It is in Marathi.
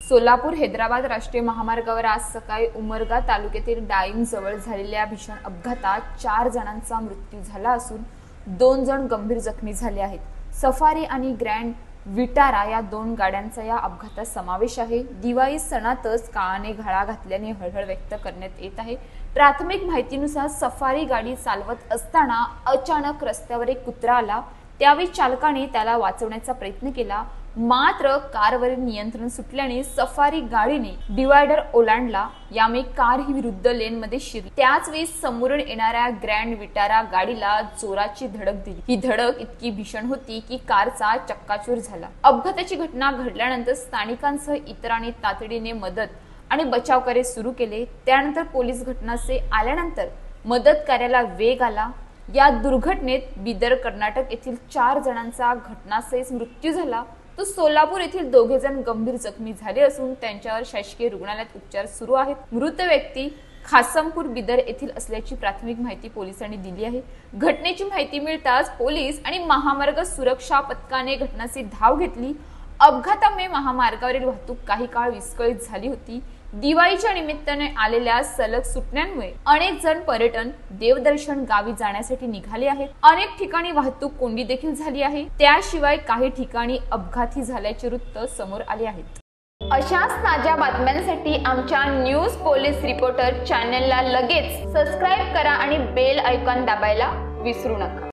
सोलापूर हैदराबाद राष्ट्रीय महामार्गावर आज सकाळी उमरगा तालुक्यातील डाळिंब जवळ झालेल्या भीषण अपघातात 4 जणांचा मृत्यू झाला असून 2 जण गंभीर जखमी झाले आहेत। सफारी आणि ग्रँड विटारा या 2 गाड्यांचा या अपघातात समावेश आहे। दिवाळी सणातच काळाने घाला घातल्याने हळहळ व्यक्त करण्यात येत आहे। प्राथमिक माहितीनुसार सफारी गाडी चालवत असताना अचानक रस्त्यावर एक कुत्रा आला। त्यावेळी चालकाने त्याला वाचवण्याचा प्रयत्न केला, मात्र कारवरील नियंत्रण सुटल्याने सफारी गाडीने डिवायडर ओलांडला। यामुळे कार ही विरुद्ध लेनमध्ये शिरली। त्याच वेळी समोरून येणाऱ्या ग्रँड विटारा गाडीला जोराची धडक दिली। ही धडक इतकी भीषण होती की कारचा चक्काचूर झाला। अपघाताची घटना घडल्यानंतर स्थानिकांसह इतरांनी तातडीने मदत आणि बचाव कार्य सुरू केले। त्यानंतर पोलीस घटनास्थळी आल्यानंतर मदत कार्याला वेग आला। या दुर्घटनेत बिदर कर्नाटक येथील 4 जणांचा घटनास्थळीच मृत्यू झाला, तर सोलापूर येथील 2 जण गंभीर जखमी झाले असून त्यांच्यावर शासकीय रुग्णालयात उपचार सुरू आहेत। मृत व्यक्ती खासमपूर बिदर येथील असल्याची प्राथमिक माहिती पोलिसांनी दिली आहे। घटनेची माहिती मिळताच पोलीस आणि महामार्ग सुरक्षा पथकाने घटनास्थळी धाव घेतली। अपघातामुळे महामार्गावरील वाहतूक काही काळ विस्कळीत झाली होती। दिवाळीच्या निमित्ताने आलेल्या सलग सुट्ट्यांमुळे अनेक जण पर्यटन, देवदर्शन गावी जाण्यासाठी निघाले आहेत। अनेक ठिकाणी वाहतूक कोंडी देखील झाली आहे। त्याशिवाय काही ठिकाणी अपघातही झाल्याचे वृत्त समोर आले आहेत। अशाच ताज्या बातम्यांसाठी आमच्या न्यूज पोलीस रिपोर्टर चॅनलला लगेच सबस्क्राइब करा आणि बेल आयकॉन दाबायला विसरू नका।